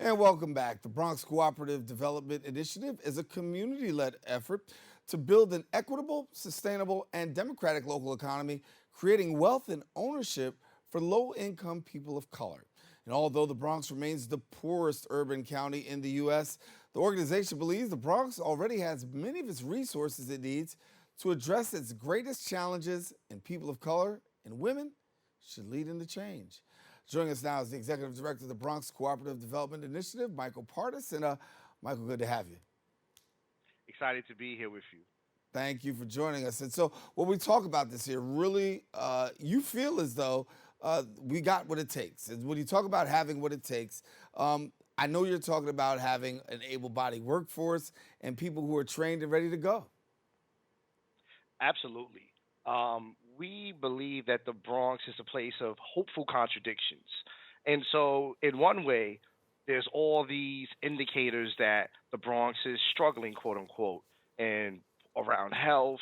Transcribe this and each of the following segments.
And welcome back. The Bronx Cooperative Development Initiative is a community led effort to build an equitable, sustainable, and democratic local economy, creating wealth and ownership for low income people of color. And although the Bronx remains the poorest urban county in the U.S., the organization believes the Bronx already has many of its resources it needs to address its greatest challenges, and people of color and women should lead in the change. Joining us now is the Executive Director of the Bronx Cooperative Development Initiative, Michael Partis. And Michael, good to have you. Excited to be here with you. Thank you for joining us. And so, when we talk about this here, really, you feel as though we got what it takes. And when you talk about having what it takes, I know you're talking about having an able-bodied workforce and people who are trained and ready to go. Absolutely. We believe that the Bronx is a place of hopeful contradictions. And so, in one way, there's all these indicators that the Bronx is struggling, quote unquote, and around health,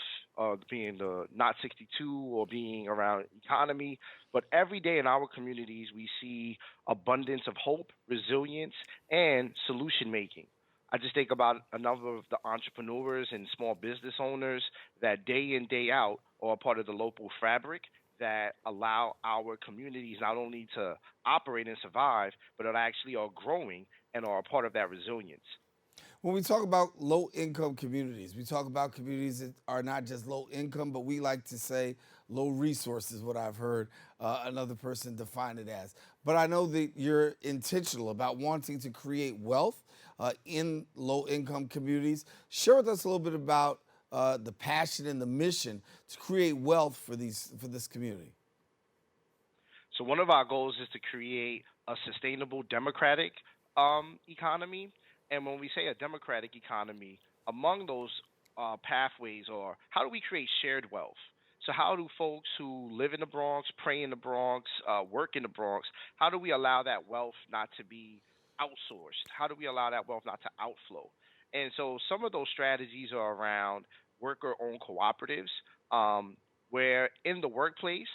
being the not 62, or being around economy. But every day in our communities, we see abundance of hope, resilience, and solution making. I just think about a number of the entrepreneurs and small business owners that day in, day out are a part of the local fabric that allow our communities not only to operate and survive, but that actually are growing and are a part of that resilience. When we talk about low income communities, we talk about communities that are not just low income, but we like to say low resources, what I've heard another person define it as. But I know that you're intentional about wanting to create wealth in low income communities. Share with us a little bit about the passion and the mission to create wealth for this community. So one of our goals is to create a sustainable democratic economy. And when we say a democratic economy, among those pathways are how do we create shared wealth? So how do folks who live in the Bronx, pray in the Bronx, work in the Bronx, how do we allow that wealth not to be outsourced? How do we allow that wealth not to outflow? And so some of those strategies are around worker-owned cooperatives, where in the workplace,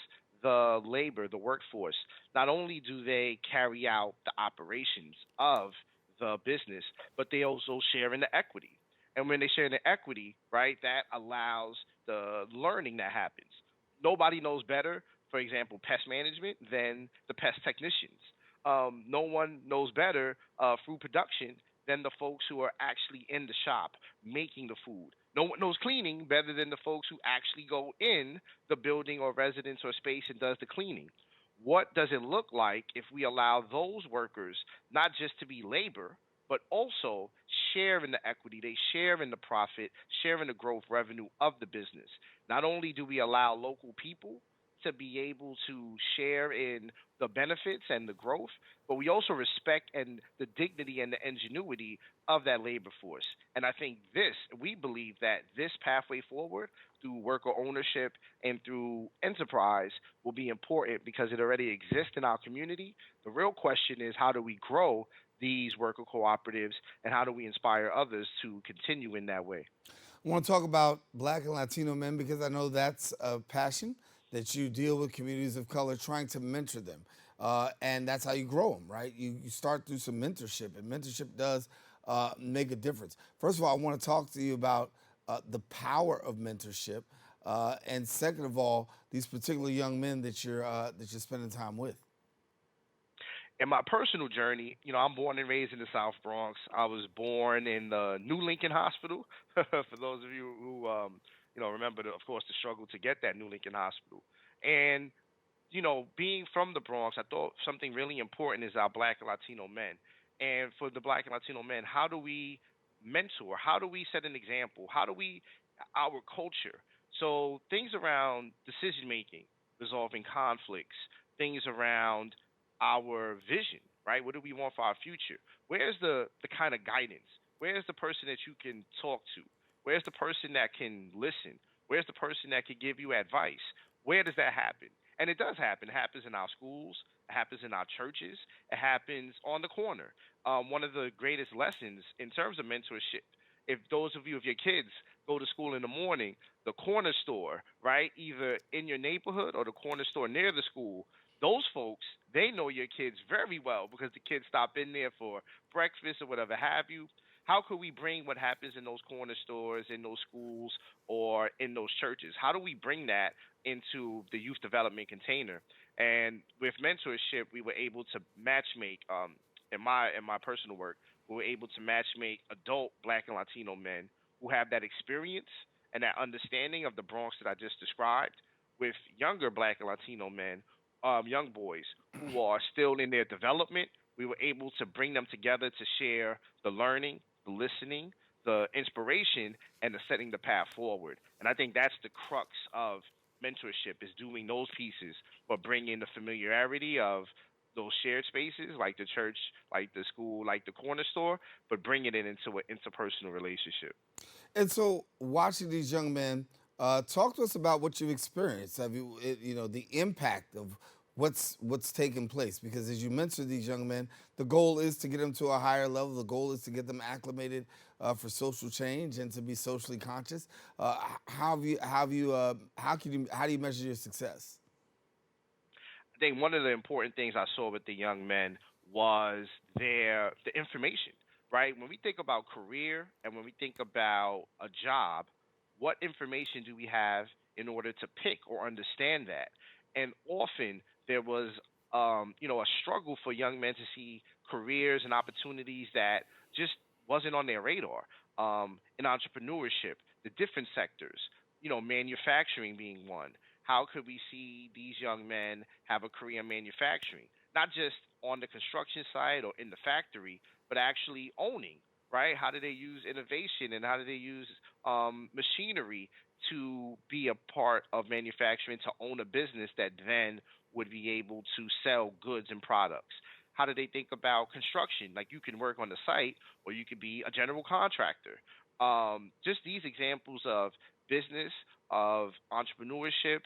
the labor, the workforce, not only do they carry out the operations of the business, but they also share in the equity. And when they share in the equity, right, that allows the learning that happens. Nobody knows better, for example, pest management than the pest technicians. No one knows better food production than the folks who are actually in the shop making the food. No one knows cleaning better than the folks who actually go in the building or residence or space and does the cleaning. What does it look like if we allow those workers not just to be labor, but also share in the equity, they share in the profit, share in the growth revenue of the business? Not only do we allow local people to be able to share in the benefits and the growth, but we also respect and the dignity and the ingenuity of that labor force. And I think we believe that this pathway forward through worker ownership and through enterprise will be important because it already exists in our community. The real question is how do we grow these worker cooperatives and how do we inspire others to continue in that way? I want to talk about Black and Latino men because I know that's a passion that you deal with communities of color, trying to mentor them. And that's how you grow them, right? You start through some mentorship, and mentorship does make a difference. First of all, I want to talk to you about the power of mentorship. And second of all, these particular young men that you're spending time with. In my personal journey, I'm born and raised in the South Bronx. I was born in the New Lincoln Hospital. For those of you who, remember, of course, the struggle to get that New Lincoln Hospital. And, being from the Bronx, I thought something really important is our Black and Latino men. And for the Black and Latino men, how do we mentor? How do we set an example? How do we, our culture? So things around decision making, resolving conflicts, things around our vision, right? What do we want for our future? Where's the kind of guidance? Where's the person that you can talk to? Where's the person that can listen? Where's the person that can give you advice? Where does that happen? And it does happen. It happens in our schools. It happens in our churches. It happens on the corner. One of the greatest lessons in terms of mentorship, if those of you, if your kids go to school in the morning, the corner store, right, either in your neighborhood or the corner store near the school, those folks, they know your kids very well because the kids stop in there for breakfast or whatever have you. How could we bring what happens in those corner stores, in those schools, or in those churches? How do we bring that into the youth development container? And with mentorship, we were able to match make. In my personal work, we were able to match make adult Black and Latino men who have that experience and that understanding of the Bronx that I just described with younger Black and Latino men, young boys who are still in their development. We were able to bring them together to share the learning, the listening, the inspiration, and the setting the path forward. And I think that's the crux of mentorship is doing those pieces, but bringing the familiarity of those shared spaces like the church, like the school, like the corner store, but bringing it into an interpersonal relationship. And so, watching these young men, talk to us about what you've experienced. Have you, the impact of what's taking place? Because as you mentioned, these young men, the goal is to get them to a higher level. The goal is to get them acclimated for social change and to be socially conscious. How do you measure your success? I think one of the important things I saw with the young men was the information, right? When we think about career and when we think about a job, what information do we have in order to pick or understand that? And often there was a struggle for young men to see careers and opportunities that just wasn't on their radar. In entrepreneurship, the different sectors, manufacturing being one. How could we see these young men have a career in manufacturing, not just on the construction site or in the factory, but actually owning, right? How do they use innovation and how do they use machinery to be a part of manufacturing to own a business that then would be able to sell goods and products? How do they think about construction? Like you can work on the site or you could be a general contractor. Just these examples of business, of entrepreneurship,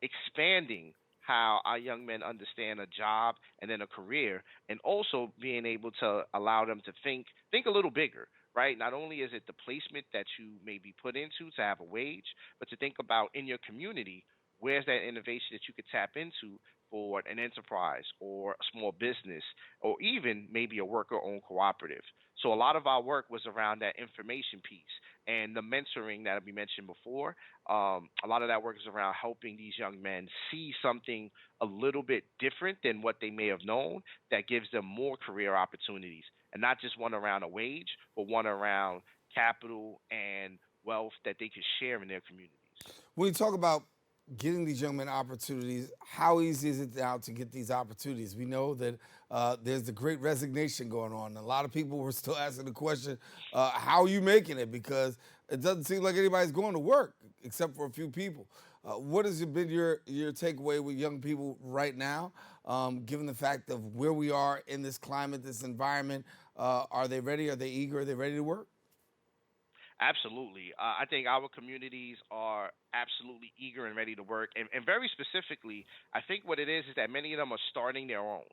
expanding how our young men understand a job and then a career, and also being able to allow them to think a little bigger, right? Not only is it the placement that you may be put into to have a wage, but to think about in your community, where's that innovation that you could tap into for an enterprise or a small business or even maybe a worker owned cooperative. So a lot of our work was around that information piece and the mentoring that we mentioned before. A lot of that work is around helping these young men see something a little bit different than what they may have known that gives them more career opportunities, and not just one around a wage, but one around capital and wealth that they could share in their communities. When you talk about getting these young men opportunities, how easy is it now to get these opportunities? We know that there's the great resignation going on. A lot of people were still asking the question, how are you making it? Because it doesn't seem like anybody's going to work except for a few people. What has been your takeaway with young people right now, given the fact of where we are in this climate, this environment? Are they ready? Are they eager? Are they ready to work? Absolutely. I think our communities are absolutely eager and ready to work. And very specifically, I think what it is that many of them are starting their own.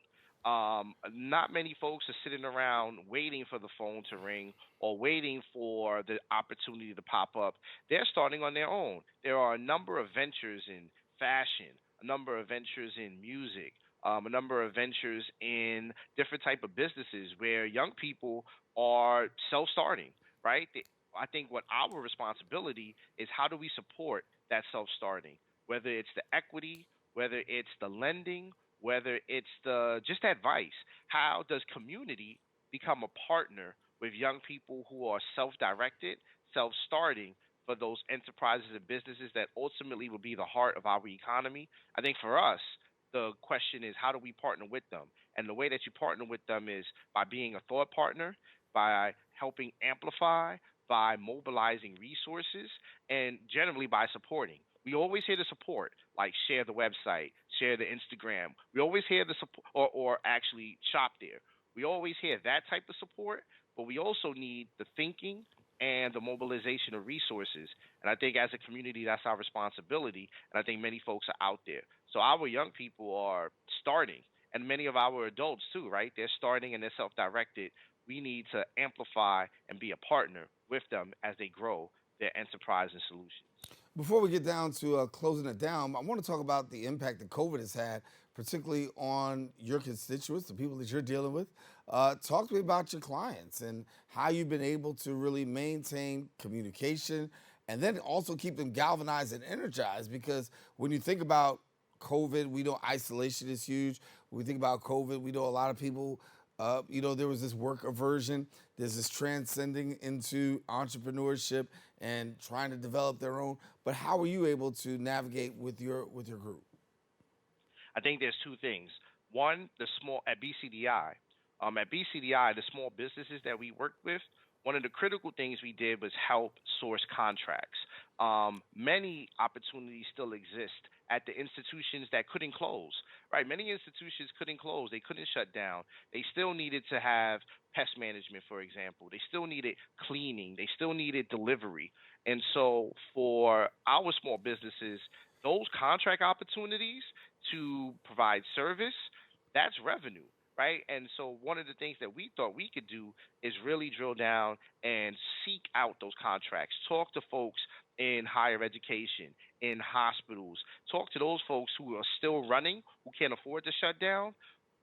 Not many folks are sitting around waiting for the phone to ring or waiting for the opportunity to pop up. They're starting on their own. There are a number of ventures in fashion, a number of ventures in music, a number of ventures in different type of businesses where young people are self-starting, right? I think what our responsibility is how do we support that self starting, whether it's the equity, whether it's the lending, whether it's the just advice. How does community become a partner with young people who are self directed, self starting for those enterprises and businesses that ultimately will be the heart of our economy? I think for us, the question is how do we partner with them? And the way that you partner with them is by being a thought partner, by helping amplify, by mobilizing resources, and generally by supporting. We always hear the support, like share the website, share the Instagram. We always hear the support, or actually shop there. We always hear that type of support, but we also need the thinking and the mobilization of resources. And I think as a community, that's our responsibility. And I think many folks are out there. So our young people are starting, and many of our adults too, right? They're starting and they're self directed. We need to amplify and be a partner with them as they grow their enterprise and solutions. Before we get down to closing it down, I want to talk about the impact that COVID has had particularly on your constituents, the people that you're dealing with. Talk to me about your clients and how you've been able to really maintain communication and then also keep them galvanized and energized. Because when you think about COVID, we know isolation is huge. When we think about COVID, we know a lot of people, there was this work aversion. There's this transcending into entrepreneurship and trying to develop their own. But how were you able to navigate with your group? I think there's two things. One, the small at BCDI. At BCDI, the small businesses that we worked with, one of the critical things we did was help source contracts. Many opportunities still exist at the institutions that couldn't close, right? Many institutions couldn't close, they couldn't shut down. They still needed to have pest management, for example. They still needed cleaning, they still needed delivery. And so for our small businesses, those contract opportunities to provide service, that's revenue, right? And so one of the things that we thought we could do is really drill down and seek out those contracts, talk to folks in higher education, in hospitals, talk to those folks who are still running, who can't afford to shut down.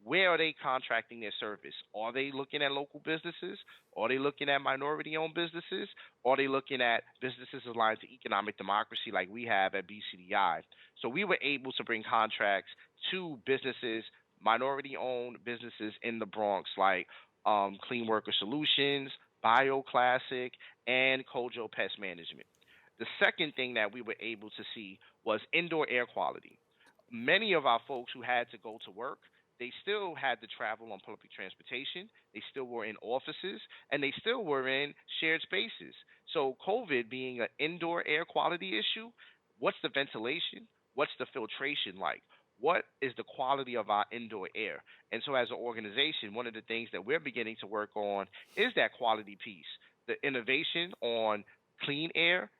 Where are they contracting their service? Are they looking at local businesses? Are they looking at minority owned businesses? Are they looking at businesses aligned to economic democracy like we have at BCDI? So we were able to bring contracts to businesses, minority owned businesses in the Bronx like Clean Worker Solutions, BioClassic, and Kojo Pest Management. The second thing that we were able to see was indoor air quality. Many of our folks who had to go to work, they still had to travel on public transportation, they still were in offices, and they still were in shared spaces. So, COVID being an indoor air quality issue, what's the ventilation? What's the filtration like? What is the quality of our indoor air? And so, as an organization, one of the things that we're beginning to work on is that quality piece, the innovation on clean air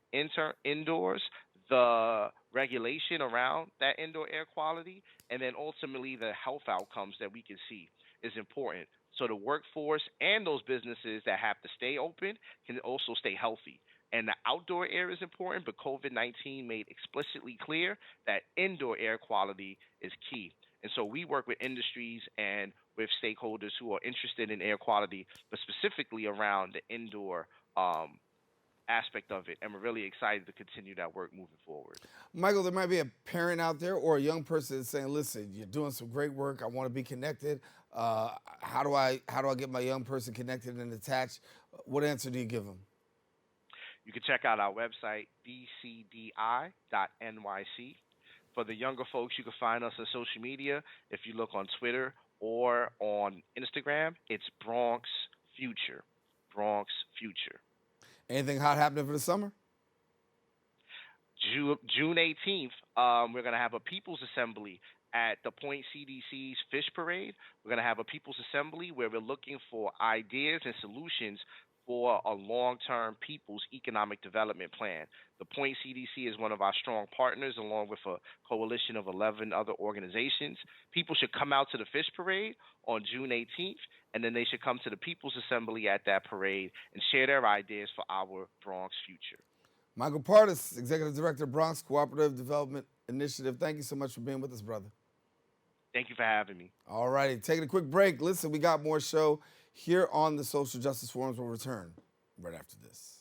indoors, the regulation around that indoor air quality, and then ultimately the health outcomes that we can see is important. So the workforce and those businesses that have to stay open can also stay healthy. And the outdoor air is important, but COVID 19 made explicitly clear that indoor air quality is key. And so we work with industries and with stakeholders who are interested in air quality, but specifically around the indoor aspect of it. And we're really excited to continue that work moving forward. Michael, there might be a parent out there or a young person that's saying, "Listen, you're doing some great work. I want to be connected. How do I get my young person connected and attached?" What answer do you give them? You can check out our website, bcdi.nyc. For the younger folks, you can find us on social media. If you look on Twitter or on Instagram, it's Bronx Future. Bronx Future. Anything hot happening for the summer? June 18th, we're going to have a People's Assembly at the Point CDC's Fish Parade. We're going to have a People's Assembly where we're looking for ideas and solutions for a long-term people's economic development plan. The Point CDC is one of our strong partners, along with a coalition of 11 other organizations. People should come out to the Fish Parade on June 18th, and then they should come to the People's Assembly at that parade and share their ideas for our Bronx future. Michael Partis, Executive Director, Bronx Cooperative Development Initiative. Thank you so much for being with us, brother. Thank you for having me. All righty, taking a quick break. Listen, we got more show here on the Social Justice Forums. We'll return right after this.